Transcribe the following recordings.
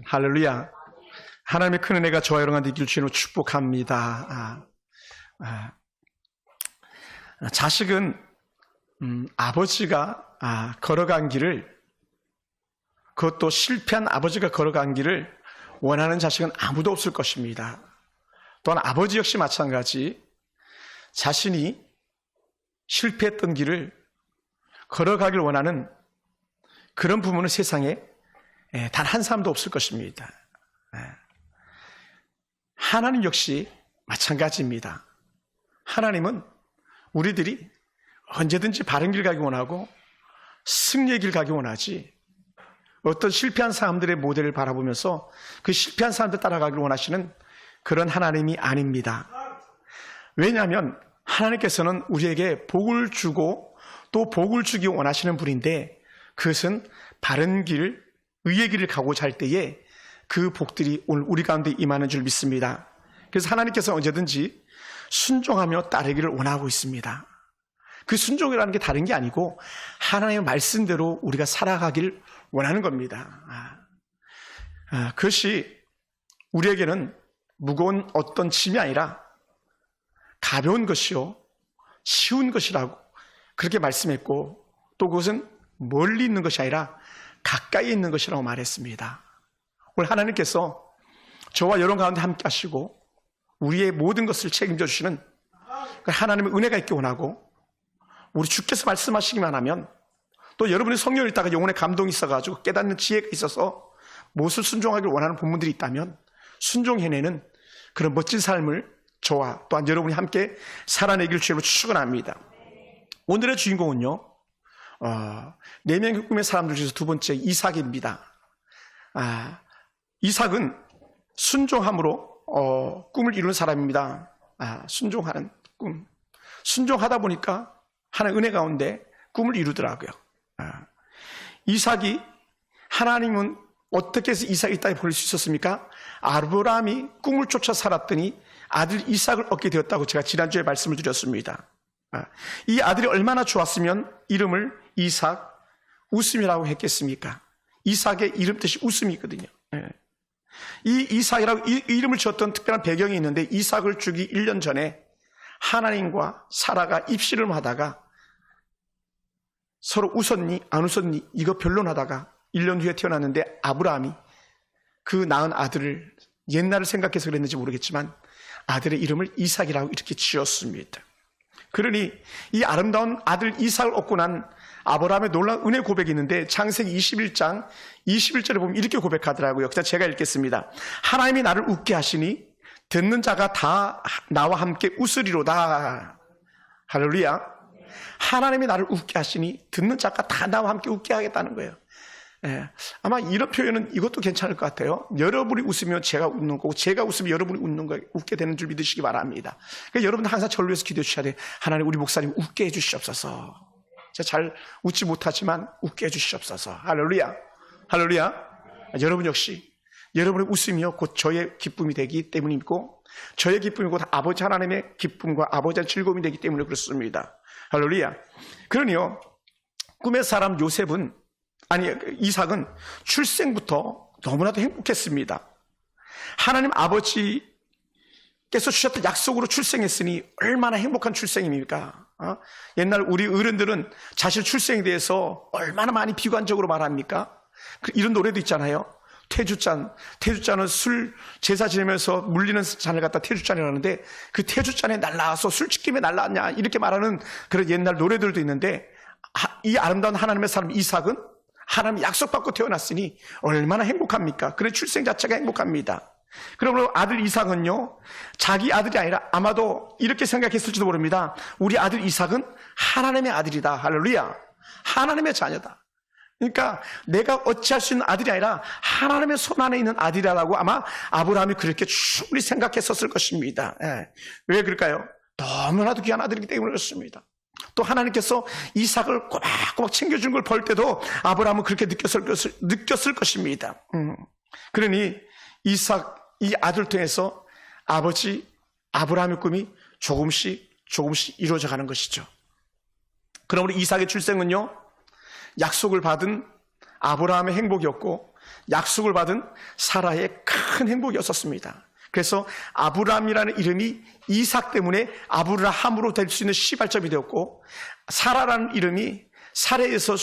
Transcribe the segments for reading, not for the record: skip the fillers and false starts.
할렐루야. 하나님의 큰 은혜가 저와 여러분과 있길 주님으로 축복합니다. 자식은 아버지가 걸어간 길을, 그것도 실패한 아버지가 걸어간 길을 원하는 자식은 아무도 없을 것입니다. 또한 아버지 역시 마찬가지, 자신이 실패했던 길을 걸어가길 원하는 그런 부모는 세상에 단 한 사람도 없을 것입니다. 하나님 역시 마찬가지입니다. 하나님은 우리들이 언제든지 바른 길 가기 원하고 승리의 길 가기 원하지, 어떤 실패한 사람들의 모델을 바라보면서 그 실패한 사람들 따라가기를 원하시는 그런 하나님이 아닙니다. 왜냐하면 하나님께서는 우리에게 복을 주고 또 복을 주기 원하시는 분인데, 그것은 바른 길, 의의 길을 가고자 할 때에 그 복들이 오늘 우리 가운데 임하는 줄 믿습니다. 그래서 하나님께서 언제든지 순종하며 따르기를 원하고 있습니다. 그 순종이라는 게 다른 게 아니고 하나님의 말씀대로 우리가 살아가길 원하는 겁니다. 그것이 우리에게는 무거운 어떤 짐이 아니라 가벼운 것이요 쉬운 것이라고 그렇게 말씀했고, 또 그것은 멀리 있는 것이 아니라 가까이 있는 것이라고 말했습니다. 오늘 하나님께서 저와 여러분 가운데 함께 하시고 우리의 모든 것을 책임져 주시는 하나님의 은혜가 있기 원하고, 우리 주께서 말씀하시기만 하면, 또 여러분이 성령을 읽다가 영혼의 감동이 있어가지고 깨닫는 지혜가 있어서 무엇을 순종하기를 원하는 본문들이 있다면 순종해내는 그런 멋진 삶을 저와 또한 여러분이 함께 살아내길 주님으로 축원합니다. 오늘의 주인공은요, 4명의 꿈의 사람들 중에서 두 번째 이삭입니다. 이삭은 순종함으로 꿈을 이루는 사람입니다. 순종하는 꿈. 순종하다 보니까 하나의 은혜 가운데 꿈을 이루더라고요. 이삭이, 하나님은 어떻게 해서 이삭이 이 땅에 보낼 수 있었습니까? 아브라함이 꿈을 쫓아 살았더니 아들 이삭을 얻게 되었다고 제가 지난주에 말씀을 드렸습니다. 이 아들이 얼마나 좋았으면 이름을 이삭, 웃음이라고 했겠습니까? 이삭의 이름 뜻이 웃음이거든요. 이 이삭이라고 이 이름을 지었던 특별한 배경이 있는데, 이삭을 주기 1년 전에 하나님과 사라가 입씨름 하다가 서로 웃었니 안 웃었니 이거 변론하다가 1년 후에 태어났는데, 아브라함이 그 낳은 아들을, 옛날을 생각해서 그랬는지 모르겠지만 아들의 이름을 이삭이라고 이렇게 지었습니다. 그러니 이 아름다운 아들 이삭을 얻고 난 아브라함의 놀라운 은혜 고백이 있는데, 창세기 21장 21절에 보면 이렇게 고백하더라고요. 그래서 제가 읽겠습니다. 하나님이 나를 웃게 하시니 듣는 자가 다 나와 함께 웃으리로다. 할렐루야. 하나님이 나를 웃게 하시니 듣는 자가 다 나와 함께 웃게 하겠다는 거예요. 아마 이런 표현은 이것도 괜찮을 것 같아요. 여러분이 웃으면 제가 웃는 거고, 제가 웃으면 여러분이 웃는 거, 웃게 되는 줄 믿으시기 바랍니다. 그러니까 여러분 항상 저를 위해서 기도해 주셔야 돼요. 하나님, 우리 목사님 웃게 해 주시옵소서. 제가 잘 웃지 못하지만 웃게 해 주시옵소서. 할렐루야. 할렐루야. 여러분 역시 여러분의 웃음이요 곧 저의 기쁨이 되기 때문이고, 저의 기쁨이 곧 아버지 하나님의 기쁨과 아버지의 즐거움이 되기 때문에 그렇습니다. 할렐루야. 그러니요, 꿈의 사람 이삭은 출생부터 너무나도 행복했습니다. 하나님 아버지께서 주셨던 약속으로 출생했으니 얼마나 행복한 출생입니까? 옛날 우리 어른들은 자신 출생에 대해서 얼마나 많이 비관적으로 말합니까? 이런 노래도 있잖아요. 태주잔은 술 제사 지내면서 물리는 잔을 갖다 태주잔이라고 하는데, 그 태주잔에 날라와서 술집김에 날라왔냐 이렇게 말하는 그런 옛날 노래들도 있는데, 이 아름다운 하나님의 사람 이삭은 하나님 약속받고 태어났으니 얼마나 행복합니까? 그래, 출생 자체가 행복합니다. 그러므로 아들 이삭은요, 자기 아들이 아니라 아마도 이렇게 생각했을지도 모릅니다. 우리 아들 이삭은 하나님의 아들이다. 할렐루야. 하나님의 자녀다. 그러니까 내가 어찌할 수 있는 아들이 아니라 하나님의 손 안에 있는 아들이라고 아마 아브라함이 그렇게 충분히 생각했었을 것입니다. 왜 그럴까요? 너무나도 귀한 아들이기 때문에 그렇습니다. 또 하나님께서 이삭을 꼬박꼬박 챙겨준 걸 볼 때도 아브라함은 그렇게 느꼈을 것입니다. 그러니 이삭, 이 아들 통해서 아버지 아브라함의 꿈이 조금씩 이루어져 가는 것이죠. 그러므로 이삭의 출생은요, 약속을 받은 아브라함의 행복이었고, 약속을 받은 사라의 큰 행복이었었습니다. 그래서 아브람이라는 이름이 이삭 때문에 아브라함으로 될 수 있는 시발점이 되었고, 사라라는 이름이 사레에서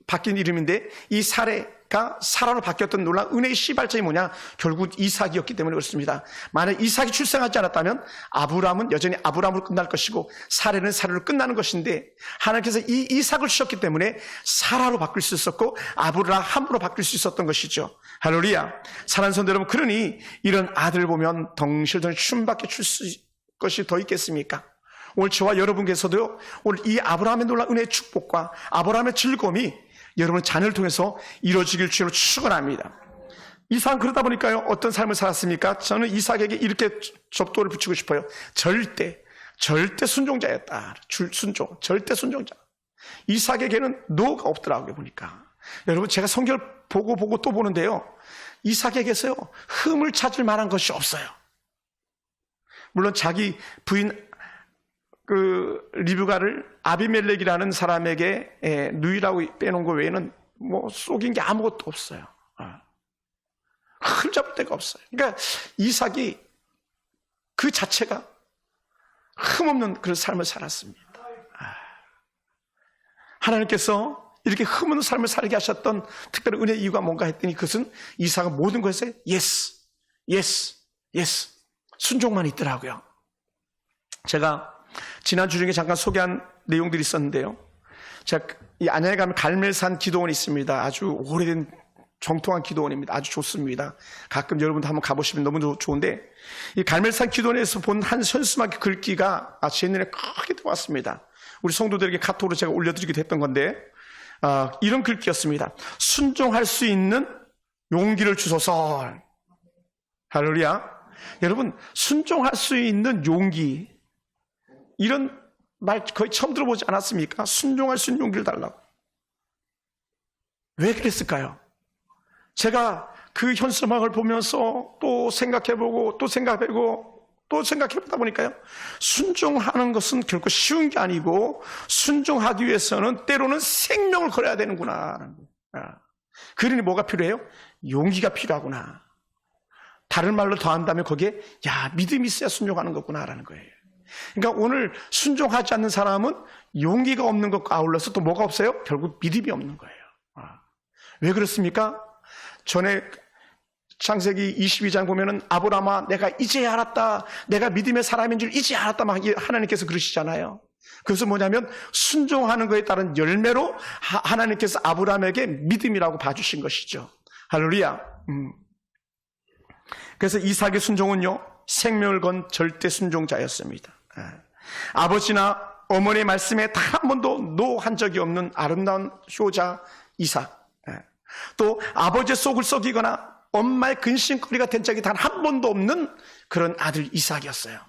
바뀐 이름인데, 이 사레가 사라로 바뀌었던 놀라운 은혜의 시발점이 뭐냐? 결국 이삭이었기 때문에 그렇습니다. 만약 이삭이 출생하지 않았다면 아브람은 여전히 아브람으로 끝날 것이고, 사레는 사레로 끝나는 것인데, 하나님께서 이 이삭을 주셨기 때문에 사라로 바뀔 수 있었고 아브라함으로 바뀔 수 있었던 것이죠. 할렐루야. 사랑하는 성도 여러분, 그러니 이런 아들 보면 덩실덩실 춤밖에 출 것이 더 있겠습니까? 오늘 저와 여러분께서도 오늘 이 아브라함의 놀라운 은혜의 축복과 아브라함의 즐거움이 여러분의 자녀를 통해서 이루어지길 주로 축원합니다. 이삭은 그러다 보니까요, 어떤 삶을 살았습니까? 저는 이삭에게 이렇게 접도를 붙이고 싶어요. 절대 순종자였다. 순종, 절대 순종자. 이삭에게는 노가 없더라고요, 보니까. 여러분, 제가 성경을 보고 또 보는데요, 이삭에게서요, 흠을 찾을 만한 것이 없어요. 물론 자기 부인 리브가를 아비멜렉이라는 사람에게 누이라고 빼놓은 것 외에는 뭐 속인 게 아무것도 없어요. 흠잡을 데가 없어요. 그러니까 이삭이 그 자체가 흠없는 그런 삶을 살았습니다. 하나님께서 이렇게 흠없는 삶을 살게 하셨던 특별한 은혜의 이유가 뭔가 했더니, 그것은 이삭은 모든 것에 yes 순종만 있더라고요. 제가 지난주 중에 잠깐 소개한 내용들이 있었는데요, 제가 이 안양에 가면 갈멜산 기도원이 있습니다. 아주 오래된 정통한 기도원입니다. 아주 좋습니다. 가끔 여러분도 한번 가보시면 너무 좋은데, 이 갈멜산 기도원에서 본 한 현수막 글귀가 제 눈에 크게 들어왔습니다. 우리 성도들에게 카톡으로 제가 올려드리기도 했던 건데, 이런 글귀였습니다. 순종할 수 있는 용기를 주소서. 할렐루야. 여러분, 순종할 수 있는 용기, 이런 말 거의 처음 들어보지 않았습니까? 순종할 수 있는 용기를 달라고. 왜 그랬을까요? 제가 그 현수막을 보면서 또 생각해보고 또 생각해보다 보니까요, 순종하는 것은 결코 쉬운 게 아니고, 순종하기 위해서는 때로는 생명을 걸어야 되는구나. 그러니 뭐가 필요해요? 용기가 필요하구나. 다른 말로 더한다면 거기에 믿음이 있어야 순종하는 거구나라는 거예요. 그러니까 오늘 순종하지 않는 사람은 용기가 없는 것과 아울러서 또 뭐가 없어요? 결국 믿음이 없는 거예요. 왜 그렇습니까? 전에 창세기 22장 보면은 아브라함아, 내가 이제 알았다. 내가 믿음의 사람인 줄 이제 알았다. 막 하나님께서 그러시잖아요. 그것은 뭐냐면 순종하는 것에 따른 열매로 하나님께서 아브라함에게 믿음이라고 봐주신 것이죠. 할렐루야. 그래서 이삭의 순종은요, 생명을 건 절대 순종자였습니다. 아버지나 어머니의 말씀에 단 한 번도 노 한 적이 없는 아름다운 효자 이삭. 또 아버지의 속을 썩이거나 엄마의 근심거리가 된 적이 단 한 번도 없는 그런 아들 이삭이었어요.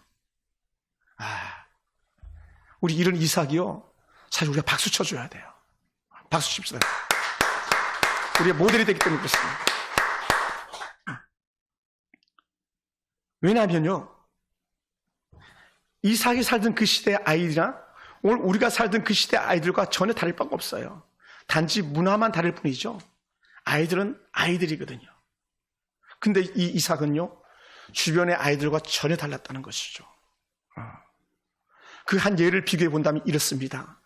우리 이런 이삭이요, 사실 우리가 박수 쳐줘야 돼요. 박수 칩시다. 우리의 모델이 되기 때문에 그렇습니다. 왜냐하면요, 이삭이 살던 그 시대의 아이들이나 오늘 우리가 살던 그 시대의 아이들과 전혀 다를 바가 없어요. 단지 문화만 다를 뿐이죠. 아이들은 아이들이거든요. 근데 이 이삭은요, 주변의 아이들과 전혀 달랐다는 것이죠. 그 한 예를 비교해 본다면 이렇습니다.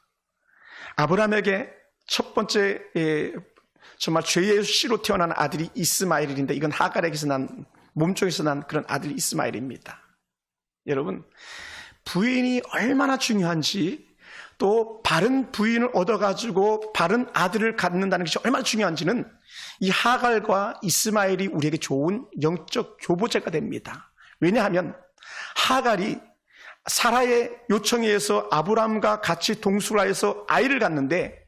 아브라함에게 첫 번째 정말 죄의 씨로 태어난 아들이 이스마엘인데, 이건 하갈에게서 난, 몸쪽에서 난 그런 아들이 이스마엘입니다. 여러분, 부인이 얼마나 중요한지, 또 바른 부인을 얻어가지고 바른 아들을 갖는다는 것이 얼마나 중요한지는 이 하갈과 이스마엘이 우리에게 좋은 영적 교보제가 됩니다. 왜냐하면 하갈이 사라의 요청에 의해서 아브람과 같이 동술하여서 아이를 갖는데,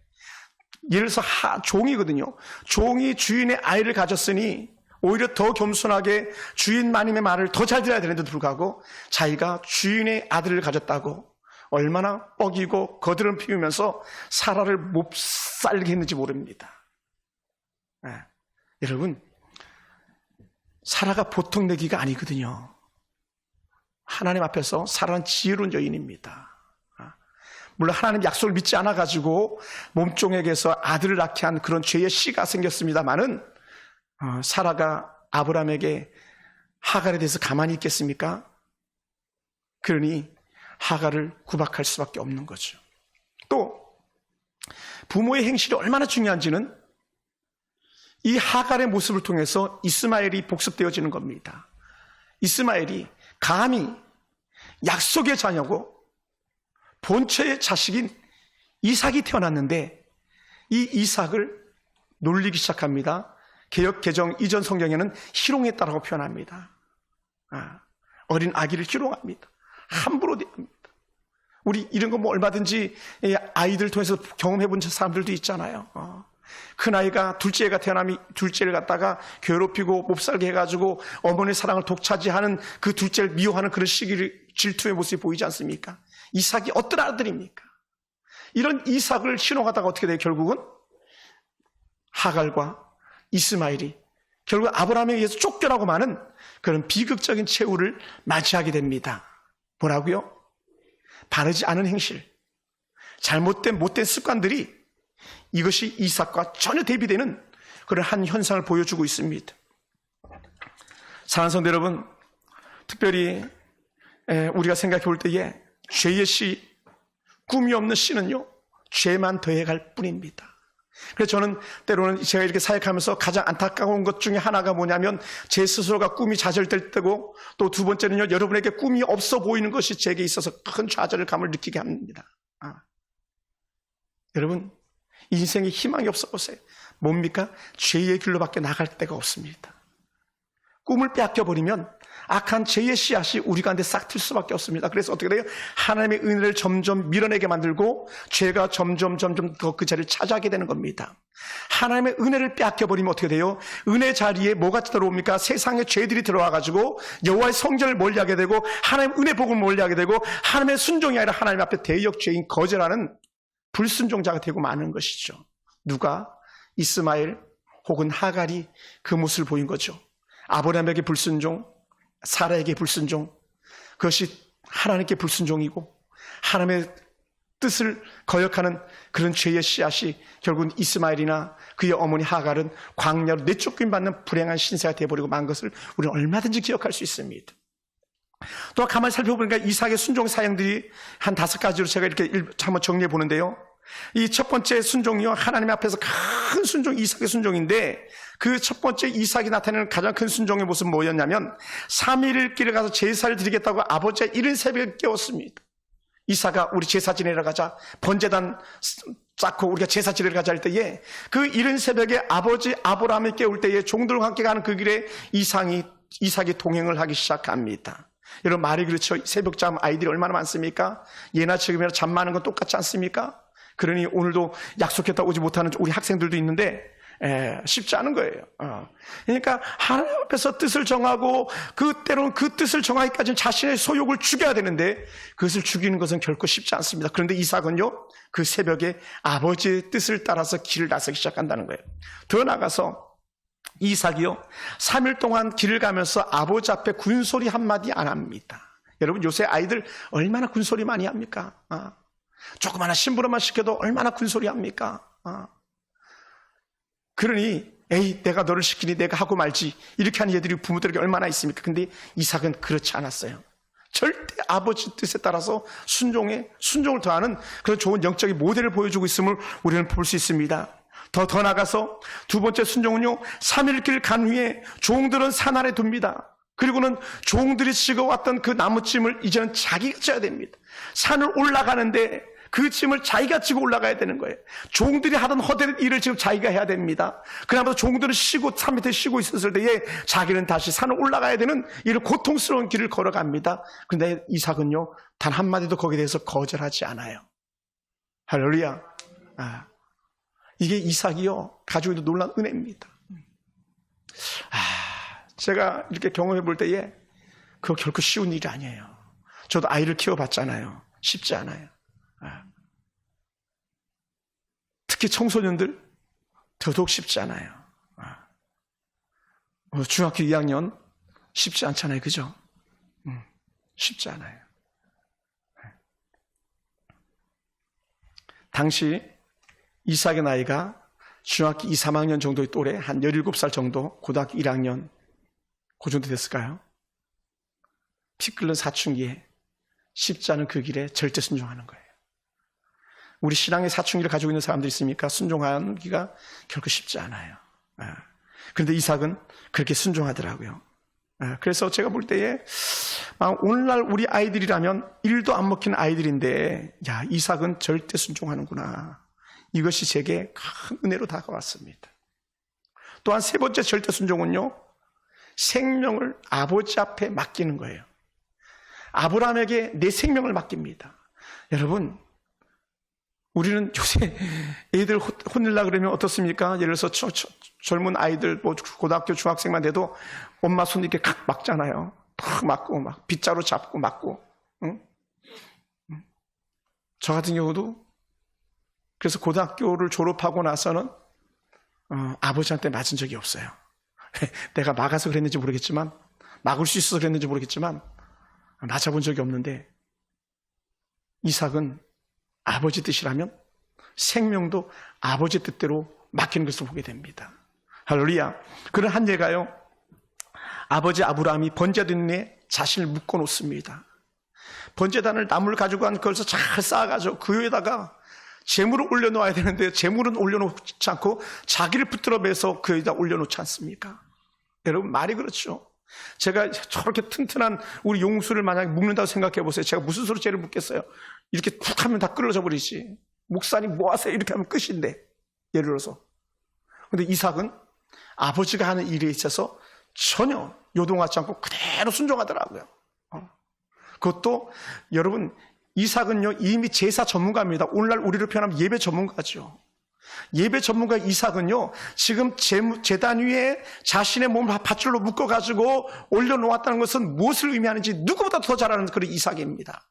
예를 들어서 종이거든요. 종이 주인의 아이를 가졌으니 오히려 더 겸손하게 주인 마님의 말을 더 잘 들어야 되는데도 불구하고 자기가 주인의 아들을 가졌다고 얼마나 뻐기고 거드름 피우면서 사라를 못 살게 했는지 모릅니다. 여러분, 사라가 보통 내기가 아니거든요. 하나님 앞에서 사라는 지혜로운 여인입니다. 물론 하나님 약속을 믿지 않아가지고 몸종에게서 아들을 낳게 한 그런 죄의 씨가 생겼습니다마는, 사라가 아브라함에게 하갈에 대해서 가만히 있겠습니까? 그러니 하갈을 구박할 수밖에 없는 거죠. 또 부모의 행실이 얼마나 중요한지는 이 하갈의 모습을 통해서 이스마엘이 복습되어지는 겁니다. 이스마엘이 감히 약속의 자녀고 본처의 자식인 이삭이 태어났는데 이 이삭을 놀리기 시작합니다. 개역 개정 이전 성경에는 희롱했다라고 표현합니다. 어린 아기를 희롱합니다. 함부로 대합니다. 우리 이런 거 뭐 얼마든지 아이들 통해서 경험해본 사람들도 있잖아요. 큰아이가 둘째가 태어나면 둘째를 갖다가 괴롭히고 몹살게 해가지고 어머니의 사랑을 독차지하는 그 둘째를 미워하는 그런 시기를 질투의 모습이 보이지 않습니까? 이삭이 어떤 아들입니까? 이런 이삭을 희롱하다가 어떻게 돼요? 결국은 하갈과 이스마엘이 결국 아브라함에 의해서 쫓겨나고 마는 그런 비극적인 최후를 맞이하게 됩니다. 뭐라고요? 바르지 않은 행실, 잘못된 못된 습관들이 이것이 이삭과 전혀 대비되는 그런 한 현상을 보여주고 있습니다. 사랑하는 성도 여러분, 특별히 우리가 생각해 볼 때에 죄의 씨, 꿈이 없는 씨는요, 죄만 더해갈 뿐입니다. 그래서 저는 때로는 제가 이렇게 사역하면서 가장 안타까운 것 중에 하나가 뭐냐면 제 스스로가 꿈이 좌절될 때고 또 두 번째는요, 여러분에게 꿈이 없어 보이는 것이 제게 있어서 큰 좌절감을 느끼게 합니다. 여러분, 인생에 희망이 없어 보세요. 뭡니까? 죄의 길로밖에 나갈 데가 없습니다. 꿈을 빼앗겨버리면 악한 죄의 씨앗이 우리 가운데 싹 틀 수밖에 없습니다. 그래서 어떻게 돼요? 하나님의 은혜를 점점 밀어내게 만들고 죄가 점점 더 그 자리를 차지하게 되는 겁니다. 하나님의 은혜를 빼앗겨버리면 어떻게 돼요? 은혜 자리에 뭐가 들어옵니까? 세상의 죄들이 들어와가지고 여호와의 성전을 멀리하게 되고 하나님의 은혜 복음을 멀리하게 되고 하나님의 순종이 아니라 하나님 앞에 대역 죄인 거절하는 불순종자가 되고 마는 것이죠. 누가? 이스마엘 혹은 하갈이 그 모습을 보인 거죠. 아브라함에게 불순종, 사라에게 불순종, 그것이 하나님께 불순종이고 하나님의 뜻을 거역하는 그런 죄의 씨앗이 결국은 이스마엘이나 그의 어머니 하갈은 광야로 내쫓김 받는 불행한 신세가 되어버리고 만 것을 우리는 얼마든지 기억할 수 있습니다. 또 가만히 살펴보니까 이삭의 순종 사역들이 한 5가지로 제가 이렇게 한번 정리해 보는데요. 이 첫 번째 순종이요, 하나님 앞에서 큰 순종, 이삭의 순종인데 그 첫 번째 이삭이 나타내는 가장 큰 순종의 모습은 뭐였냐면 3일 길을 가서 제사를 드리겠다고 아버지가 이른 새벽에 깨웠습니다. 이삭아, 우리 제사 지내러 가자. 번제단 쌓고 우리가 제사 지내러 가자 할 때에 그 이른 새벽에 아버지 아브라함이 깨울 때에 종들과 함께 가는 그 길에 이삭이 동행을 하기 시작합니다. 여러분, 말이 그렇죠. 새벽잠 아이들이 얼마나 많습니까? 예나 지금이나 잠 많은 건 똑같지 않습니까? 그러니 오늘도 약속했다 오지 못하는 우리 학생들도 있는데 쉽지 않은 거예요. 그러니까 하나님 앞에서 뜻을 정하고 때로는 그 뜻을 정하기까지는 자신의 소욕을 죽여야 되는데 그것을 죽이는 것은 결코 쉽지 않습니다. 그런데 이삭은요, 그 새벽에 아버지의 뜻을 따라서 길을 나서기 시작한다는 거예요. 더 나아가서 이삭이요, 3일 동안 길을 가면서 아버지 앞에 군소리 한마디 안 합니다. 여러분, 요새 아이들 얼마나 군소리 많이 합니까? 조그마한 심부름만 시켜도 얼마나 군소리 합니까? 그러니 에이, 내가 너를 시키니 내가 하고 말지, 이렇게 하는 애들이 부모들에게 얼마나 있습니까? 근데 이삭은 그렇지 않았어요. 절대 아버지 뜻에 따라서 순종을 더하는 그런 좋은 영적인 모델을 보여주고 있음을 우리는 볼 수 있습니다. 더 나가서 두 번째 순종은요, 3일 길 간 후에 종들은 산 아래 둡니다. 그리고는 종들이 찍어왔던 그 나무찜을 이제는 자기가 져야 됩니다. 산을 올라가는데 그 짐을 자기가 지고 올라가야 되는 거예요. 종들이 하던 허대는 일을 지금 자기가 해야 됩니다. 그나마 종들은 쉬고 산 밑에 쉬고 있었을 때에 자기는 다시 산을 올라가야 되는 이런 고통스러운 길을 걸어갑니다. 그런데 이삭은요, 단 한마디도 거기에 대해서 거절하지 않아요. 할렐루야. 이게 이삭이요, 가지고 있는 놀라운 은혜입니다. 제가 이렇게 경험해 볼 때에 그거 결코 쉬운 일이 아니에요. 저도 아이를 키워봤잖아요. 쉽지 않아요. 특히 청소년들 더더욱 쉽지 않아요. 중학교 2학년 쉽지 않잖아요. 그죠? 쉽지 않아요. 당시 이삭의 나이가 중학교 2, 3학년 정도의 또래, 한 17살 정도, 고등학교 1학년, 그 정도 됐을까요? 피 끓는 사춘기에 쉽지 않은 그 길에 절대 순종하는 거예요. 우리 신앙의 사춘기를 가지고 있는 사람들이 있습니까? 순종하기가 결코 쉽지 않아요. 그런데 이삭은 그렇게 순종하더라고요. 그래서 제가 볼 때에 오늘날 우리 아이들이라면 1도 안 먹히는 아이들인데 야, 이삭은 절대 순종하는구나. 이것이 제게 큰 은혜로 다가왔습니다. 또한 세 번째 절대 순종은요, 생명을 아버지 앞에 맡기는 거예요. 아브라함에게 내 생명을 맡깁니다. 여러분, 우리는 요새 애들 혼내려고 그러면 어떻습니까? 예를 들어서 젊은 아이들, 뭐 고등학교 중학생만 돼도 엄마 손 이렇게 각 막잖아요. 탁 막고 막 빗자루 잡고 막고. 응? 저 같은 경우도 그래서 고등학교를 졸업하고 나서는 아버지한테 맞은 적이 없어요. 내가 막아서 그랬는지 모르겠지만, 막을 수 있어서 그랬는지 모르겠지만 맞아본 적이 없는데, 이삭은 아버지 뜻이라면 생명도 아버지 뜻대로 맡기는 것을 보게 됩니다. 할렐루야. 그런 한 예가요, 아버지 아브라함이 번제단에 자신을 묶어 놓습니다. 번제단을 나무를 가지고 간 그것을 잘 쌓아가지고 그 위에다가 재물을 올려놓아야 되는데 재물은 올려놓지 않고 자기를 붙들어 매서 그 위에다 올려놓지 않습니까? 여러분, 말이 그렇죠. 제가 저렇게 튼튼한 우리 용수를 만약에 묶는다고 생각해 보세요. 제가 무슨 수로 쟤를 묶겠어요? 이렇게 툭 하면 다 끌어져 버리지. 목사님 뭐 하세요? 이렇게 하면 끝인데, 예를 들어서. 근데 이삭은 아버지가 하는 일에 있어서 전혀 요동하지 않고 그대로 순종하더라고요. 그것도 여러분, 이삭은요 이미 제사 전문가입니다. 오늘날 우리로 표현하면 예배 전문가죠. 예배 전문가 이삭은요 지금 제단 위에 자신의 몸을 밧줄로 묶어가지고 올려놓았다는 것은 무엇을 의미하는지 누구보다 더 잘 아는 그런 이삭입니다.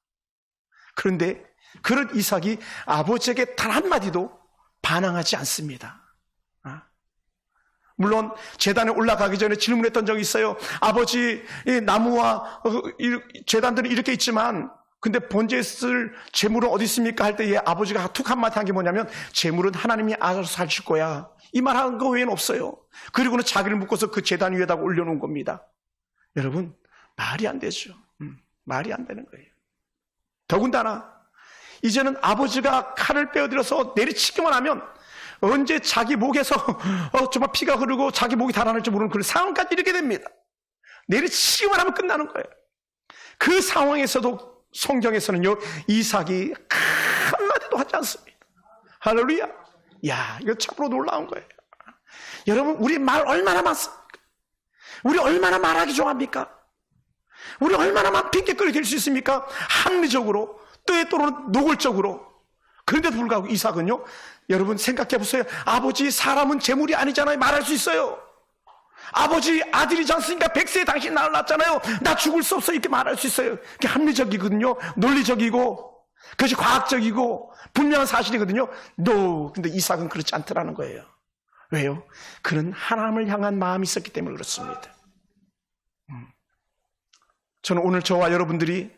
그런데 그런 이삭이 아버지에게 단 한마디도 반항하지 않습니다. 물론 제단에 올라가기 전에 질문했던 적이 있어요. 아버지, 이 나무와 제단들은 이렇게 있지만 근데 번제에 쓸 재물은 어디 있습니까? 할 때에 아버지가 툭 한마디 한 게 뭐냐면, 재물은 하나님이 알아서 살실 거야. 이 말 하는 거 외에는 없어요. 그리고는 자기를 묶어서 그 제단 위에다가 올려놓은 겁니다. 여러분, 말이 안 되죠. 말이 안 되는 거예요. 더군다나 이제는 아버지가 칼을 빼어들여서 내리치기만 하면 언제 자기 목에서 정말 피가 흐르고 자기 목이 달아날지 모르는 그런 상황까지 이르게 됩니다. 내리치기만 하면 끝나는 거예요. 그 상황에서도 성경에서는요, 이삭이 한마디도 하지 않습니다. 할렐루야. 야, 이거 참으로 놀라운 거예요. 여러분, 우리 말 얼마나 많습니까? 우리 얼마나 말하기 좋아합니까? 우리 얼마나 핑계거리 될 수 있습니까? 합리적으로, 때로는 노골적으로. 그런데도 불구하고 이삭은요, 여러분 생각해 보세요. 아버지, 사람은 재물이 아니잖아요. 말할 수 있어요. 아버지, 아들이지 않습니까? 100세에 당신 나를 낳았잖아요. 나 죽을 수 없어. 이렇게 말할 수 있어요. 그게 합리적이거든요. 논리적이고, 그것이 과학적이고, 분명한 사실이거든요. 근데 이삭은 그렇지 않더라는 거예요. 왜요? 그는 하나님을 향한 마음이 있었기 때문에 그렇습니다. 저는 오늘 저와 여러분들이,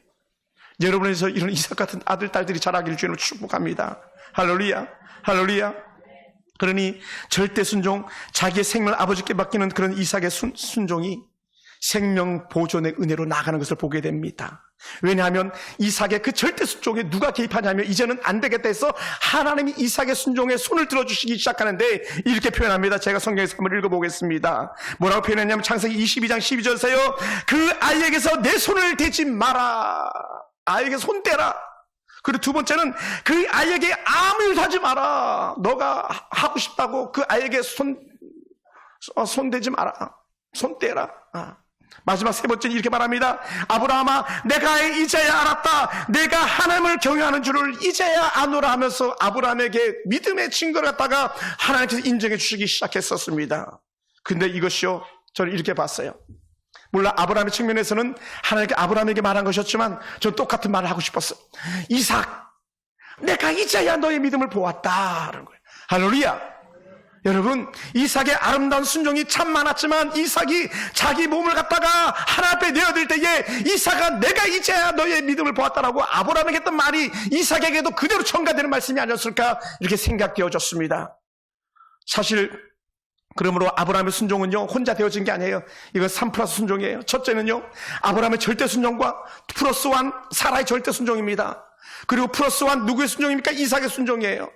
여러분에서 이런 이삭 같은 아들, 딸들이 자라기를 주님으로 축복합니다. 할렐루야. 할렐루야. 그러니 절대 순종, 자기의 생명을 아버지께 맡기는 그런 이삭의 순종이 생명 보존의 은혜로 나가는 것을 보게 됩니다. 왜냐하면 이삭의 그 절대 순종에 누가 개입하냐면, 이제는 안 되겠다 해서 하나님이 이삭의 순종에 손을 들어주시기 시작하는데, 이렇게 표현합니다. 제가 성경에서 한번 읽어보겠습니다. 뭐라고 표현했냐면 창세기 22장 12절에서요, 그 아이에게서 내 손을 대지 마라. 아이에게 손 떼라. 그리고 두 번째는 그 아이에게 아무 일도 하지 마라. 너가 하고 싶다고 그 아이에게 손대지 마라. 손 떼라. 마지막 세 번째는 이렇게 말합니다. 아브라함아, 내가 이제야 알았다. 내가 하나님을 경외하는 줄을 이제야 아노라 하면서 아브라함에게 믿음의 증거를 갖다가 하나님께서 인정해 주시기 시작했었습니다. 근데 이것이요, 저는 이렇게 봤어요. 물론 아브라함의 측면에서는 하나님께 아브라함에게 말한 것이었지만 저는 똑같은 말을 하고 싶었어요. 이삭, 내가 이제야 너의 믿음을 보았다 라는 거예요. 할렐루야. 여러분, 이삭의 아름다운 순종이 참 많았지만 이삭이 자기 몸을 갖다가 하나님 앞에 내어드릴 때에 이삭아, 내가 이제야 너의 믿음을 보았다라고 아브라함에게 했던 말이 이삭에게도 그대로 첨가되는 말씀이 아니었을까, 이렇게 생각되어졌습니다. 사실 그러므로 아브라함의 순종은요, 혼자 되어진 게 아니에요. 이건 3+1 순종이에요. 첫째는요, 아브라함의 절대 순종과 +1 사라의 절대 순종입니다. 그리고 +1 누구의 순종입니까? 이삭의 순종이에요.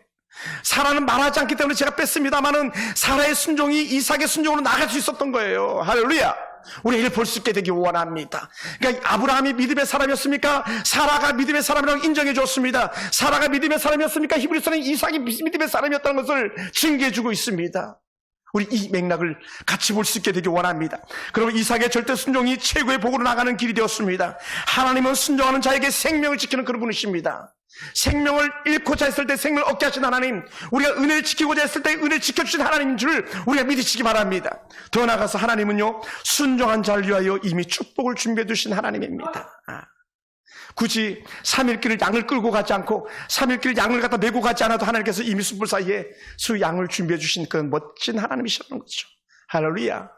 사라는 말하지 않기 때문에 제가 뺐습니다만은 사라의 순종이 이삭의 순종으로 나갈 수 있었던 거예요. 할렐루야. 우리가 이를 볼 수 있게 되기 원합니다. 그러니까 아브라함이 믿음의 사람이었습니까? 사라가 믿음의 사람이라고 인정해 줬습니다. 사라가 믿음의 사람이었습니까? 히브리서는 이삭이 믿음의 사람이었다는 것을 증거해 주고 있습니다. 우리 이 맥락을 같이 볼 수 있게 되기 원합니다. 그러면 이삭의 절대 순종이 최고의 복으로 나가는 길이 되었습니다. 하나님은 순종하는 자에게 생명을 지키는 그런 분이십니다. 생명을 잃고자 했을 때 생명을 얻게 하신 하나님, 우리가 은혜를 지키고자 했을 때 은혜를 지켜주신 하나님인 줄 우리가 믿으시기 바랍니다. 더 나아가서 하나님은요, 순종한 자를 위하여 이미 축복을 준비해 두신 하나님입니다. 굳이 3일길 양을 끌고 가지 않고 3일길 양을 갖다 메고 가지 않아도 하나님께서 이미 숯불 사이에 수 양을 준비해 주신 그 멋진 하나님이시라는 거죠. 할렐루야.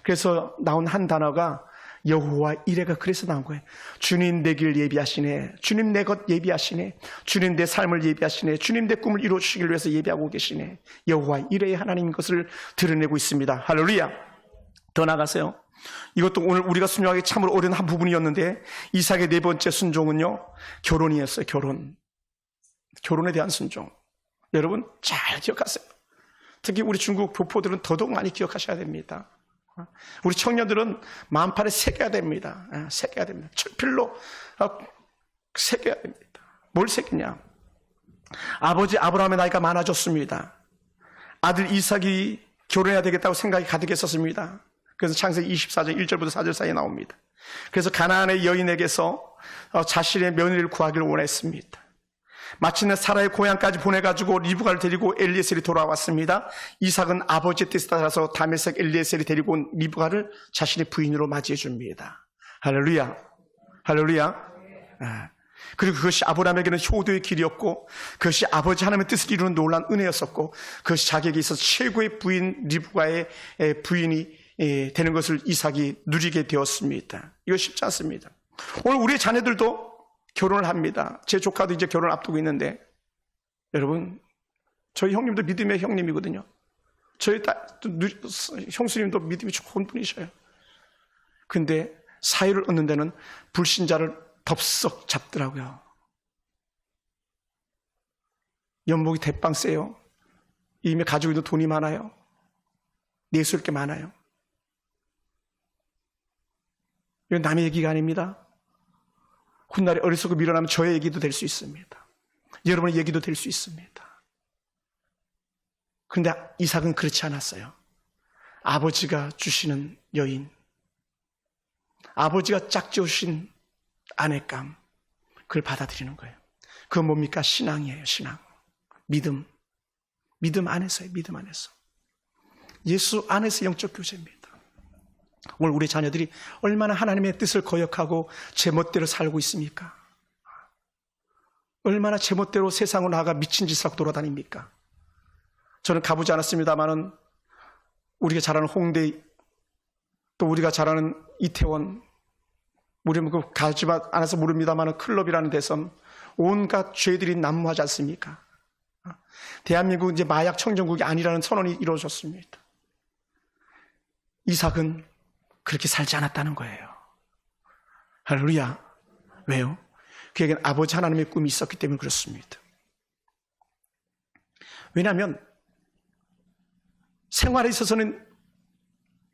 그래서 나온 한 단어가 여호와 이레가 그래서 나온 거예요. 주님 내 길 예비하시네. 주님 내 것 예비하시네. 주님 내 삶을 예비하시네. 주님 내 꿈을 이루어 주시기 위해서 예비하고 계시네. 여호와 이레의 하나님인 것을 드러내고 있습니다. 할렐루야. 더 나아가세요. 이것도 오늘 우리가 순종하기 참으로 어려운 한 부분이었는데, 이삭의 네 번째 순종은요, 결혼이었어요. 결혼에 대한 순종. 여러분 잘 기억하세요. 특히 우리 중국 교포들은 더더욱 많이 기억하셔야 됩니다. 우리 청년들은 만팔에 새겨야 됩니다. 새겨야 됩니다. 철필로 새겨야 됩니다. 뭘 새기냐? 아버지 아브라함의 나이가 많아졌습니다. 아들 이삭이 결혼해야 되겠다고 생각이 가득했었습니다. 그래서 창세기 24장 1절부터 4절 사이에 나옵니다. 그래서 가나안의 여인에게서 자신의 며느리를 구하기를 원했습니다. 마침내 사라의 고향까지 보내가지고 리브가를 데리고 엘리에셀이 돌아왔습니다. 이삭은 아버지의 뜻에 따라서 다메섹 엘리에셀이 데리고 온 리브가를 자신의 부인으로 맞이해 줍니다. 할렐루야. 할렐루야. 그리고 그것이 아브라함에게는 효도의 길이었고, 그것이 아버지 하나님의 뜻을 이루는 놀라운 은혜였었고, 그것이 자기에게 있어서 최고의 부인 리브가의 부인이 되는 것을 이삭이 누리게 되었습니다. 이거 쉽지 않습니다. 오늘 우리의 자녀들도 결혼을 합니다. 제 조카도 이제 결혼 앞두고 있는데, 여러분 저희 형님도 믿음의 형님이거든요. 저희 형수님도 믿음이 좋은 분이셔요. 근데 사유를 얻는 데는 불신자를 덥석 잡더라고요. 연봉이 대빵 세요. 이미 가지고 있는 돈이 많아요. 내수할 게 많아요. 이건 남의 얘기가 아닙니다. 훗날에 어리석고 밀어나면 저의 얘기도 될 수 있습니다. 여러분의 얘기도 될 수 있습니다. 그런데 이삭은 그렇지 않았어요. 아버지가 주시는 여인, 아버지가 짝지어주신 아내감, 그걸 받아들이는 거예요. 그건 뭡니까? 신앙이에요. 신앙. 믿음. 믿음 안에서요. 믿음 안에서. 예수 안에서 영적 교제입니다. 오늘 우리 자녀들이 얼마나 하나님의 뜻을 거역하고 제멋대로 살고 있습니까? 얼마나 제멋대로 세상으로 나아가 미친 짓을 하고 돌아다닙니까? 저는 가보지 않았습니다만은 우리가 잘 아는 홍대, 또 우리가 잘 아는 이태원, 우리는 그 가지 않아서 모릅니다만은 클럽이라는 데선 온갖 죄들이 난무하지 않습니까? 대한민국 이제 마약 청정국이 아니라는 선언이 이루어졌습니다. 이삭은 그렇게 살지 않았다는 거예요. 할렐루야. 왜요? 그에게는 아버지 하나님의 꿈이 있었기 때문에 그렇습니다. 왜냐하면 생활에 있어서는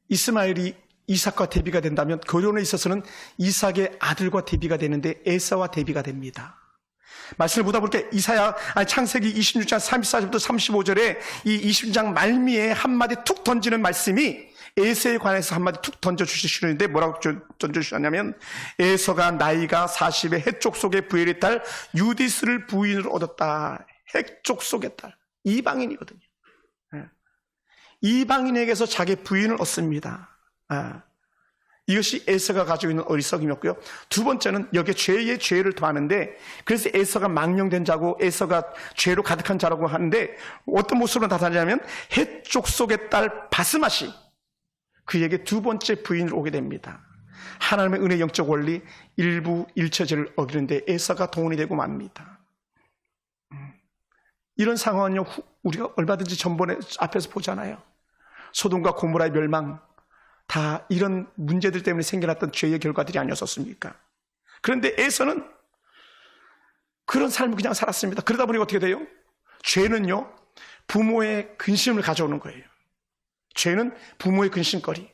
이스마엘이 이삭과 대비가 된다면, 결혼에 있어서는 이삭의 아들과 대비가 되는데 에사와 대비가 됩니다. 말씀을 보다 보니까 창세기 26장 34절부터 35절에 이 26장 말미에 한마디 툭 던지는 말씀이 에서에 관해서 한마디 툭 던져주시는데, 뭐라고 던져주셨냐면, 에서가 나이가 40에 헷족 속의 부엘의 딸 유디스를 부인으로 얻었다. 헷족 속의 딸, 이방인이거든요. 이방인에게서 자기 부인을 얻습니다. 이것이 에서가 가지고 있는 어리석음이었고요. 두 번째는 여기에 죄의 죄를 더하는데, 그래서 에서가 망령된 자고 에서가 죄로 가득한 자라고 하는데, 어떤 모습으로 나타나냐면 헷족 속의 딸 바스맛이 그에게 두 번째 부인을 오게 됩니다. 하나님의 은혜 영적 원리 일부 일처제를 어기는데 에서가 동원이 되고 맙니다. 이런 상황은요, 우리가 얼마든지 전번에 앞에서 보잖아요. 소돔과 고모라의 멸망, 다 이런 문제들 때문에 생겨났던 죄의 결과들이 아니었었습니까? 그런데 에서는 그런 삶을 그냥 살았습니다. 그러다 보니 어떻게 돼요? 죄는요, 부모의 근심을 가져오는 거예요. 죄는 부모의 근심거리.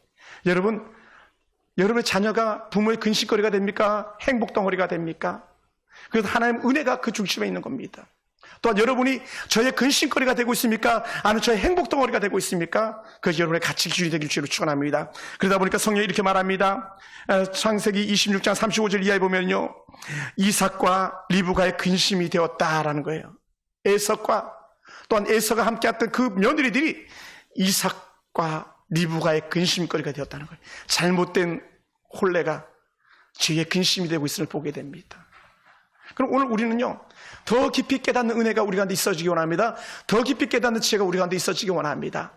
여러분의 자녀가 부모의 근심거리가 됩니까? 행복덩어리가 됩니까? 그래서 하나님의 은혜가 그 중심에 있는 겁니다. 또한 여러분이 저의 근심거리가 되고 있습니까? 아니면 저의 행복덩어리가 되고 있습니까? 그것이 여러분의 가치 기준이 되길 주로 축원합니다. 그러다 보니까 성경이 이렇게 말합니다. 창세기 26장 35절 이하에 보면요, 이삭과 리브가의 근심이 되었다라는 거예요. 에서과 또한 에서가 함께했던 그 며느리들이 이삭과 리브가의 근심거리가 되었다는 거예요. 잘못된 혼례가 죄의 근심이 되고 있음을 보게 됩니다. 그럼 오늘 우리는요, 더 깊이 깨닫는 은혜가 우리 가운데 있어지기 원합니다. 더 깊이 깨닫는 지혜가 우리 가운데 있어지기 원합니다.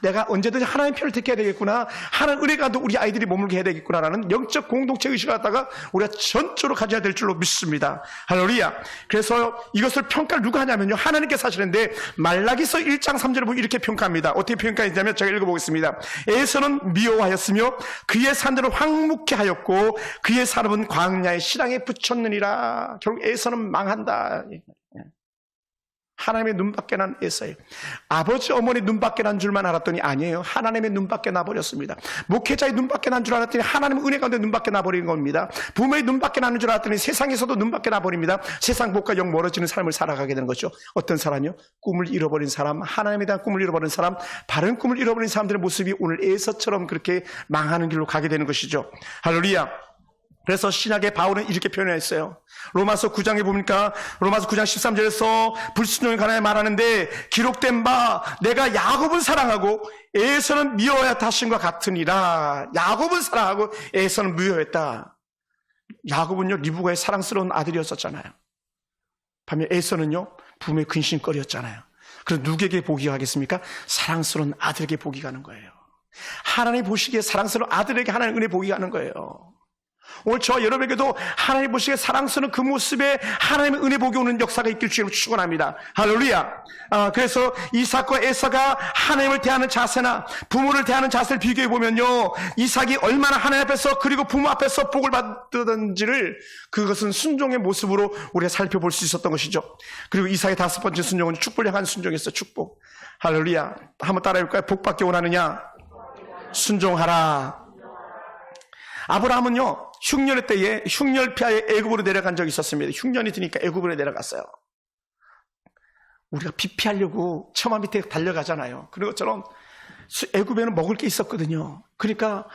내가 언제든지 하나님의 편을 택해야 되겠구나, 하나님 은혜 가운데 우리 아이들이 머물게 해야 되겠구나라는 영적 공동체 의식을 갖다가 우리가 전적으로 가져야 될 줄로 믿습니다. 할렐루야. 그래서 이것을 평가를 누가 하냐면요, 하나님께서 하시는데, 말라기서 1장 3절을 보면 이렇게 평가합니다. 어떻게 평가했냐면 제가 읽어보겠습니다. 에서는 미워하였으며 그의 산들은 황무케 하였고 그의 사람은 광야의 실황에 붙였느니라. 결국 에서는 망한다. 하나님의 눈밖에 난 에서예요. 아버지 어머니 눈밖에 난 줄만 알았더니 아니에요. 하나님의 눈밖에 나버렸습니다. 목회자의 눈밖에 난 줄 알았더니 하나님의 은혜 가운데 눈밖에 나버리는 겁니다. 부모의 눈밖에 나는 줄 알았더니 세상에서도 눈밖에 나버립니다. 세상 복과 영 멀어지는 삶을 살아가게 되는 거죠. 어떤 사람이요? 꿈을 잃어버린 사람, 하나님에 대한 꿈을 잃어버린 사람, 바른 꿈을 잃어버린 사람들의 모습이 오늘 에서처럼 그렇게 망하는 길로 가게 되는 것이죠. 할렐루야. 그래서 신약의 바울은 이렇게 표현했어요. 로마서 9장에 보니까 로마서 9장 13절에서 불순종에 관하여 말하는데, 기록된 바 내가 야곱을 사랑하고 에서는 미워하였다 하심과 같으니라. 야곱은 사랑하고 에서는 미워했다. 야곱은요, 리브가의 사랑스러운 아들이었었잖아요. 반면 에서는요, 부모의 근심거리였잖아요. 그래서 누구에게 복이 가겠습니까? 사랑스러운 아들에게 복이 가는 거예요. 하나님 보시기에 사랑스러운 아들에게 하나님 은혜 복이 가는 거예요. 오늘 저와 여러분에게도 하나님 보시기에 사랑스러운 그 모습에 하나님의 은혜 복이 오는 역사가 있길 주님으로 축원합니다. 할렐루야. 그래서 이삭과 에서가 하나님을 대하는 자세나 부모를 대하는 자세를 비교해 보면요, 이삭이 얼마나 하나님 앞에서 그리고 부모 앞에서 복을 받든지를, 그것은 순종의 모습으로 우리가 살펴볼 수 있었던 것이죠. 그리고 이삭의 다섯 번째 순종은 축복을 향한 순종이었어요. 축복. 할렐루야. 한번 따라해볼까요? 복 받기 원하느냐? 순종하라. 아브라함은요, 흉년의 때에 흉년피하에 애굽으로 내려간 적이 있었습니다. 흉년이 드니까 애굽으로 내려갔어요. 우리가 비 피하려고 처마 밑에 달려가잖아요. 그런 것처럼 애굽에는 먹을 게 있었거든요. 그러니까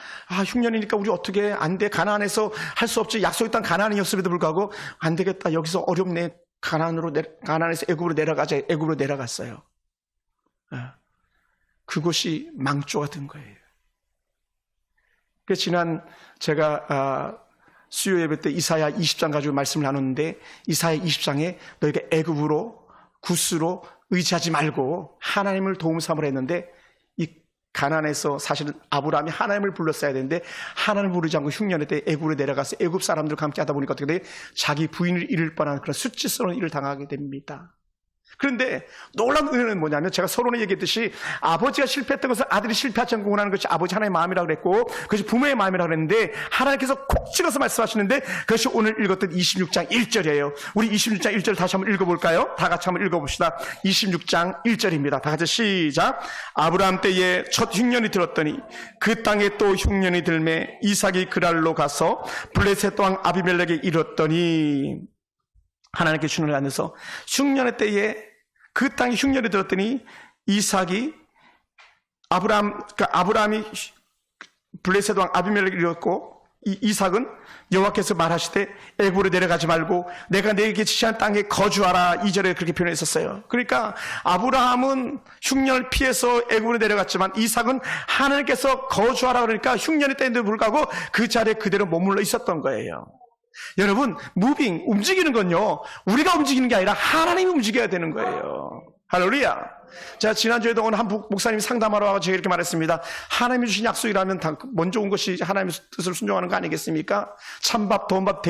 흉년이니까 우리 어떻게 안 돼, 가나안에서 할 수 없지, 약속의 땅 가나안이었음에도 불구하고 안 되겠다, 여기서 어렵네, 가나안에서 애굽으로 내려가자, 애굽으로 내려갔어요. 그것이 망조가 된 거예요. 지난 제가 수요 예배 때 이사야 20장 가지고 말씀을 나눴는데, 이사야 20장에 너희가 애굽으로 구스로 의지하지 말고 하나님을 도움 삼으라 했는데, 이 가나안에서 사실은 아브라함이 하나님을 불렀어야 되는데 하나님을 부르지 않고 흉년의 때 애굽으로 내려가서 애굽 사람들과 함께 하다 보니까 어떻게 돼? 자기 부인을 잃을 뻔한 그런 수치스러운 일을 당하게 됩니다. 그런데 놀라운 은혜는 뭐냐면, 제가 서론에 얘기했듯이 아버지가 실패했던 것을 아들이 실패하지 않고 원하는 것이 아버지 하나님의 마음이라고 그랬고, 그것이 부모의 마음이라고 그랬는데, 하나님께서 콕 찍어서 말씀하시는데 그것이 오늘 읽었던 26장 1절이에요. 우리 26장 1절 다시 한번 읽어볼까요? 다 같이 한번 읽어봅시다. 26장 1절입니다. 다 같이 시작. 아브라함 때에 첫 흉년이 들었더니 그 땅에 또 흉년이 들매 이삭이 그랄로 가서 블레셋 왕 아비멜렉에 이르렀더니, 하나님께 주문을 하면서 흉년의 때에 그 땅에 흉년이 들었더니 이삭이 아브라함이 블레셋 왕 아비멜렉을 이뤘고, 이삭은 여호와께서 말하시되 애굽으로 내려가지 말고 내가 너에게 지시한 땅에 거주하라, 2절에 그렇게 표현했었어요. 그러니까 아브라함은 흉년을 피해서 애굽으로 내려갔지만 이삭은 하나님께서 거주하라 그러니까 흉년이 때인데도 불구하고 그 자리에 그대로 머물러 있었던 거예요. 여러분, 움직이는 건요, 우리가 움직이는 게 아니라 하나님이 움직여야 되는 거예요. 할렐루야. 제가 지난주에도 어느 한 목사님이 상담하러 와서 제가 이렇게 말했습니다. 하나님이 주신 약속이라면 먼저 온 것이 하나님의 뜻을 순종하는 거 아니겠습니까? 찬밥, 더운밥,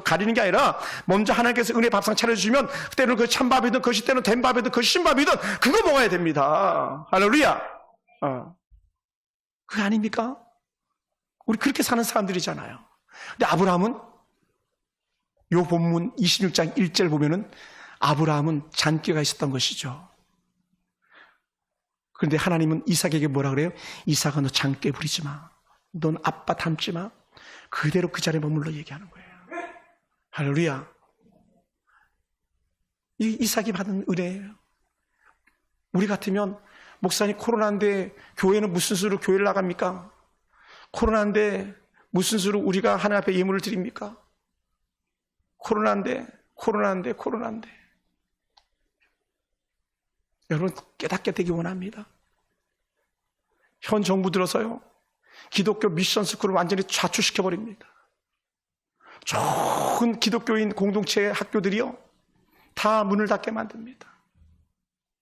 가리는 게 아니라 먼저 하나님께서 은혜 밥상 차려주시면 그때는 그 찬밥이든 그것이 때는 된 밥이든 그것이 신밥이든 그거 먹어야 됩니다. 할렐루야. 그게 아닙니까? 우리 그렇게 사는 사람들이잖아요. 근데 아브라함은 요 본문 26장 1절 보면은 아브라함은 잔꾀가 있었던 것이죠. 그런데 하나님은 이삭에게 뭐라 그래요? 이삭아, 너 잔꾀 부리지 마. 넌 아빠 닮지 마. 그대로 그 자리에 머물러 얘기하는 거예요. 할렐루야. 이 이삭이 받은 은혜예요. 우리 같으면 목사님 코로나인데 교회는 무슨 수로 교회를 나갑니까? 코로나인데 무슨 수로 우리가 하나님 앞에 예물을 드립니까? 코로나인데. 여러분 깨닫게 되기 원합니다. 현 정부 들어서요, 기독교 미션 스쿨을 완전히 좌초시켜버립니다. 좋은 기독교인 공동체 학교들이요, 다 문을 닫게 만듭니다.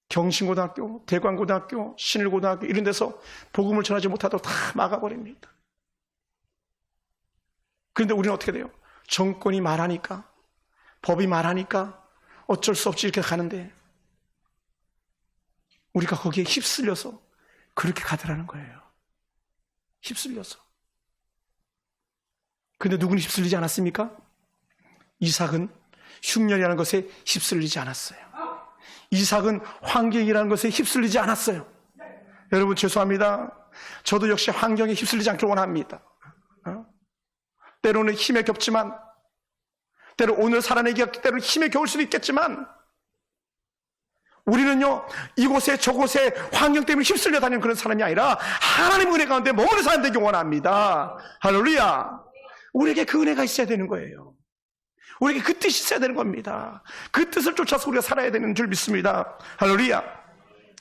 경신고등학교, 대관고등학교, 신일고등학교 이런 데서 복음을 전하지 못하도록 다 막아버립니다. 그런데 우리는 어떻게 돼요? 정권이 말하니까, 법이 말하니까 어쩔 수 없이 이렇게 가는데 우리가 거기에 휩쓸려서 그렇게 가더라는 거예요. 휩쓸려서. 그런데 누구는 휩쓸리지 않았습니까? 이삭은 흉년이라는 것에 휩쓸리지 않았어요. 이삭은 환경이라는 것에 휩쓸리지 않았어요. 여러분 죄송합니다. 저도 역시 환경에 휩쓸리지 않길 원합니다. 때로는 힘에 겹지만, 때로 오늘 살아내기가 때로는 힘에 겨울 수도 있겠지만, 우리는요 이곳에 저곳에 환경 때문에 휩쓸려 다니는 그런 사람이 아니라 하나님의 은혜 가운데 머무는 사람 되기 원합니다. 할렐루야. 우리에게 그 은혜가 있어야 되는 거예요. 우리에게 그 뜻이 있어야 되는 겁니다. 그 뜻을 쫓아서 우리가 살아야 되는 줄 믿습니다. 할렐루야.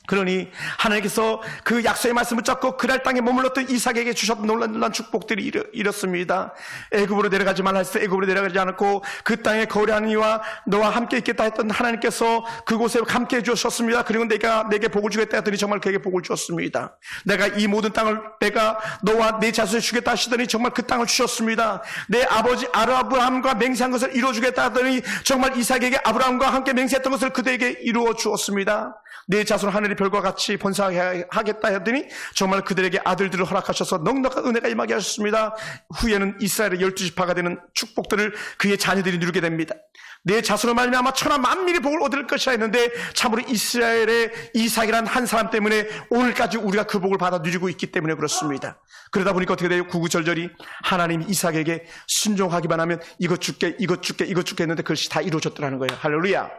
그러니 하나님께서 그 약속의 말씀을 붙잡고 그랄 땅에 머물렀던 이삭에게 주셨던 놀라운 축복들이 이렇습니다. 애굽으로 내려가지 말라 했을 때 애굽으로 내려가지 않았고 그 땅에 거류하는 이와 너와 함께 있겠다 했던 하나님께서 그곳에 함께 해주셨습니다. 그리고 내게 복을 주겠다 했더니 정말 그에게 복을 주었습니다. 내가 이 모든 땅을 내가 너와 내 자손에 주겠다 하시더니 정말 그 땅을 주셨습니다. 내 아버지 아브라함과 맹세한 것을 이루어주겠다 하더니 정말 이삭에게 아브라함과 함께 맹세했던 것을 그들에게 이루어 주었습니다. 내 자손 하늘의 별과 같이 번성하겠다 했더니 정말 그들에게 아들들을 허락하셔서 넉넉한 은혜가 임하게 하셨습니다. 후에는 이스라엘의 12지파가 되는 축복들을 그의 자녀들이 누리게 됩니다. 내 자손을 말미암아 천하 만민이 복을 얻을 것이라 했는데 참으로 이스라엘의 이삭이라는 한 사람 때문에 오늘까지 우리가 그 복을 받아 누리고 있기 때문에 그렇습니다. 그러다 보니까 어떻게 돼요? 구구절절히 하나님이 이삭에게 순종하기만 하면 이것 줄게 했는데 그것이 다 이루어졌더라는 거예요. 할렐루야.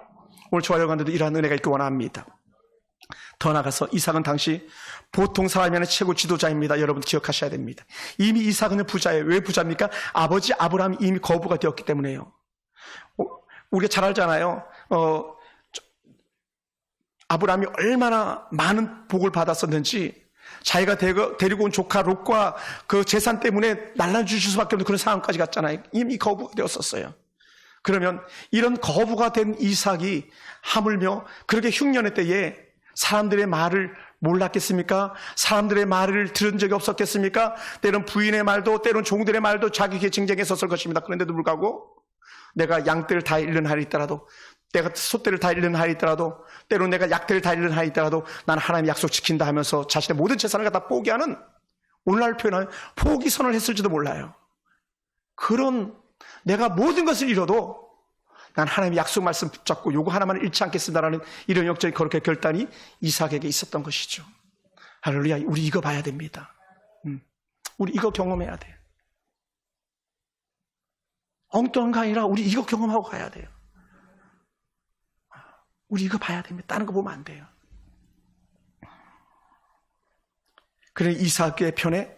오늘 저와 여러분들도 이러한 은혜가 있기 원합니다. 더 나아가서 이삭은 당시 보통 사람이 아니라 최고 지도자입니다. 여러분 기억하셔야 됩니다. 이미 이삭은 부자예요. 왜 부자입니까? 아버지 아브라함이 이미 거부가 되었기 때문에요. 우리가 잘 알잖아요. 아브라함이 얼마나 많은 복을 받았었는지, 자기가 데리고 온 조카 롯과 그 재산 때문에 날라주실 수밖에 없는 그런 상황까지 갔잖아요. 이미 거부가 되었었어요. 그러면 이런 거부가 된 이삭이 하물며 그렇게 흉년의 때에 사람들의 말을 몰랐겠습니까? 사람들의 말을 들은 적이 없었겠습니까? 때론 부인의 말도 때론 종들의 말도 자기에게 쟁쟁했었을 것입니다. 그런데도 불구하고 내가 양떼를 다 잃는 한이 있더라도, 내가 소떼를 다 잃는 한이 있더라도, 때론 내가 약떼를 다 잃는 한이 있더라도 나는 하나님의 약속 지킨다 하면서 자신의 모든 재산을 갖다 포기하는, 오늘날 표현하면 포기선을 했을지도 몰라요. 그런 내가 모든 것을 잃어도 난 하나님의 약속 말씀 붙잡고 요거 하나만 잃지 않겠습니다라는 이런 역적인 그렇게 결단이 이삭에게 있었던 것이죠. 할렐루야. 우리 이거 봐야 됩니다. 우리 이거 경험해야 돼요. 엉뚱한 거 아니라 우리 이거 경험하고 가야 돼요. 우리 이거 봐야 됩니다. 다른 거 보면 안 돼요. 그래 이삭의 편에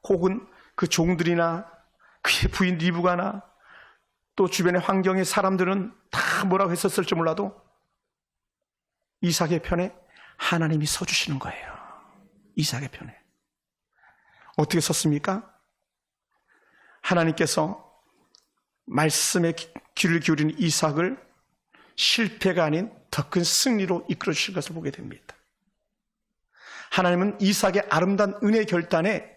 혹은 그 종들이나 그의 부인 리브가나 또 주변의 환경의 사람들은 다 뭐라고 했었을지 몰라도 이삭의 편에 하나님이 서주시는 거예요. 이삭의 편에. 어떻게 섰습니까? 하나님께서 말씀에 귀를 기울이는 이삭을 실패가 아닌 더 큰 승리로 이끌어 주실 것을 보게 됩니다. 하나님은 이삭의 아름다운 은혜 결단에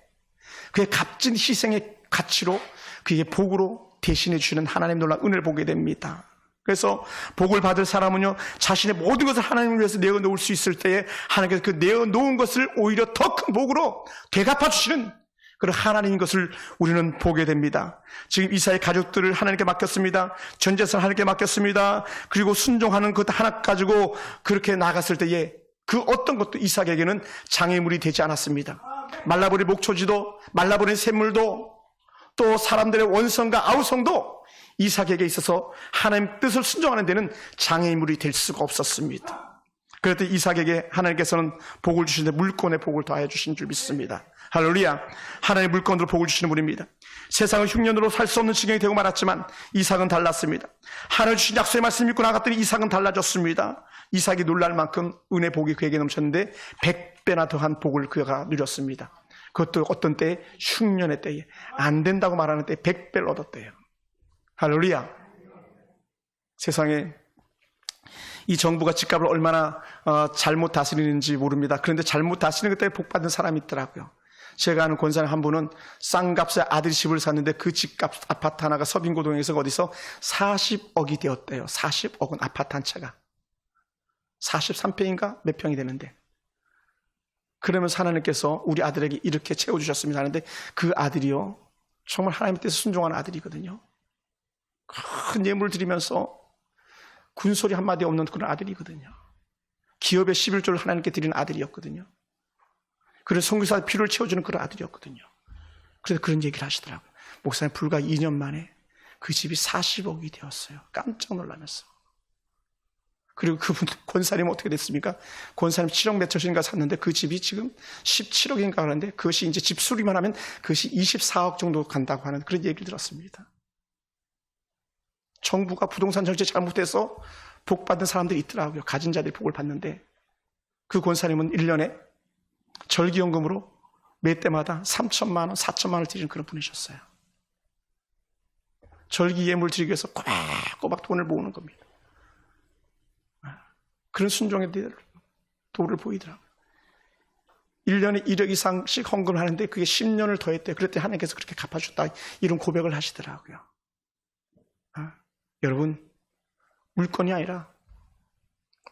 그의 값진 희생의 가치로 그에게 복으로 대신해 주시는 하나님의 놀라운 은혜를 보게 됩니다. 그래서 복을 받을 사람은요, 자신의 모든 것을 하나님을 위해서 내어놓을 수 있을 때에 하나님께서 그 내어놓은 것을 오히려 더 큰 복으로 되갚아 주시는 그런 하나님인 것을 우리는 보게 됩니다. 지금 이삭의 가족들을 하나님께 맡겼습니다. 전 재산을 하나님께 맡겼습니다. 그리고 순종하는 것 하나 가지고 그렇게 나갔을 때에 그 어떤 것도 이삭에게는 장애물이 되지 않았습니다. 말라버린 목초지도, 말라버린 샘물도, 또 사람들의 원성과 아우성도 이삭에게 있어서 하나님 뜻을 순종하는 데는 장애물이 될 수가 없었습니다. 그랬더니 이삭에게 하나님께서는 복을 주시는데 물권의 복을 더하여 주신 줄 믿습니다. 할렐루야. 하나님의 물권으로 복을 주시는 분입니다. 세상은 흉년으로 살 수 없는 지경이 되고 말았지만 이삭은 달랐습니다. 하나님 주신 약속의 말씀 믿고 나갔더니 이삭은 달라졌습니다. 이삭이 놀랄 만큼 은혜 복이 그에게 넘쳤는데 100배나 더한 복을 그가 누렸습니다. 그것도 어떤 때에 흉년의 때에 안 된다고 말하는 때에 100배를 얻었대요. 할렐루야. 세상에 이 정부가 집값을 얼마나 잘못 다스리는지 모릅니다. 그런데 잘못 다스리는 것 때문에 복받은 사람이 있더라고요. 제가 아는 권사님 한 분은 싼 값에 아들이 집을 샀는데 그 집값 아파트 하나가 서빙고동에서 어디서 40억이 되었대요. 40억은 아파트 한 채가 43평인가 몇 평이 되는데, 그러면서 하나님께서 우리 아들에게 이렇게 채워주셨습니다 하는데 그 아들이요 정말 하나님의 뜻에 순종하는 아들이거든요. 큰 예물을 드리면서 군소리 한마디 없는 그런 아들이거든요. 기업의 11조를 하나님께 드리는 아들이었거든요. 그래서 선교사 필요를 채워주는 그런 아들이었거든요. 그래서 그런 얘기를 하시더라고요. 목사님, 불과 2년 만에 그 집이 40억이 되었어요. 깜짝 놀라면서. 그리고 그분 권사님 어떻게 됐습니까? 권사님 7억 몇천인가 샀는데 그 집이 지금 17억인가 하는데 그것이 이제 집 수리만 하면 그것이 24억 정도 간다고 하는 그런 얘기를 들었습니다. 정부가 부동산 정책 잘못해서 복 받은 사람들이 있더라고요. 가진 자들이 복을 받는데 그 권사님은 1년에 절기연금으로 매 때마다 3천만 원, 4천만 원을 드리는 그런 분이셨어요. 절기 예물 드리기 위해서 꼬박꼬박 돈을 모으는 겁니다. 그런 순종의 도를 보이더라고요. 1년에 1억 이상씩 헌금을 하는데 그게 10년을 더했대요. 그랬더니 하나님께서 그렇게 갚아줬다. 이런 고백을 하시더라고요. 여러분, 물건이 아니라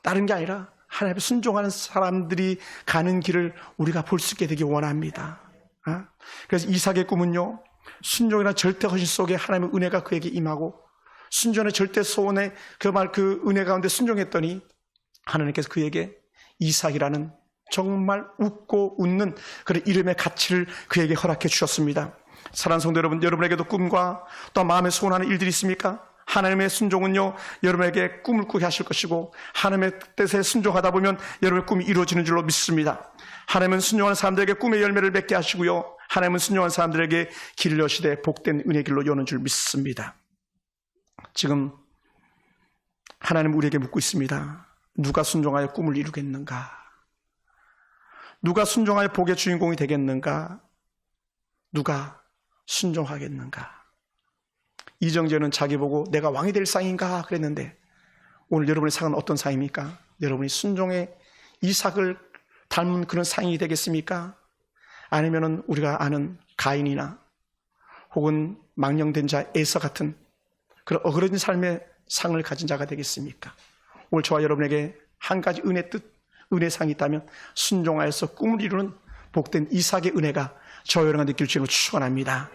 다른 게 아니라 하나님께 순종하는 사람들이 가는 길을 우리가 볼 수 있게 되기 원합니다. 그래서 이삭의 꿈은요, 순종이라는 절대 헌신 속에 하나님의 은혜가 그에게 임하고 순종의 절대 소원의 그 은혜 가운데 순종했더니 하나님께서 그에게 이삭이라는 정말 웃고 웃는 그런 이름의 가치를 그에게 허락해 주셨습니다. 사랑하는 성도 여러분, 여러분에게도 꿈과 또 마음에 소원하는 일들이 있습니까? 하나님의 순종은요, 여러분에게 꿈을 꾸게 하실 것이고 하나님의 뜻에 순종하다 보면 여러분의 꿈이 이루어지는 줄로 믿습니다. 하나님은 순종하는 사람들에게 꿈의 열매를 맺게 하시고요, 하나님은 순종하는 사람들에게 길을 여시되 복된 은혜 길로 여는 줄 믿습니다. 지금 하나님은 우리에게 묻고 있습니다. 누가 순종하여 꿈을 이루겠는가? 누가 순종하여 복의 주인공이 되겠는가? 누가 순종하겠는가? 이정재는 자기 보고 내가 왕이 될 상인가 그랬는데 오늘 여러분의 상은 어떤 상입니까? 여러분이 순종의 이삭을 닮은 그런 상이 되겠습니까? 아니면은 우리가 아는 가인이나 혹은 망령된 자 에서 같은 그런 어그러진 삶의 상을 가진 자가 되겠습니까? 오늘 저와 여러분에게 한 가지 은혜상이 있다면 순종하여서 꿈을 이루는 복된 이삭의 은혜가 저 여러분과 느낄 줄을 축원합니다.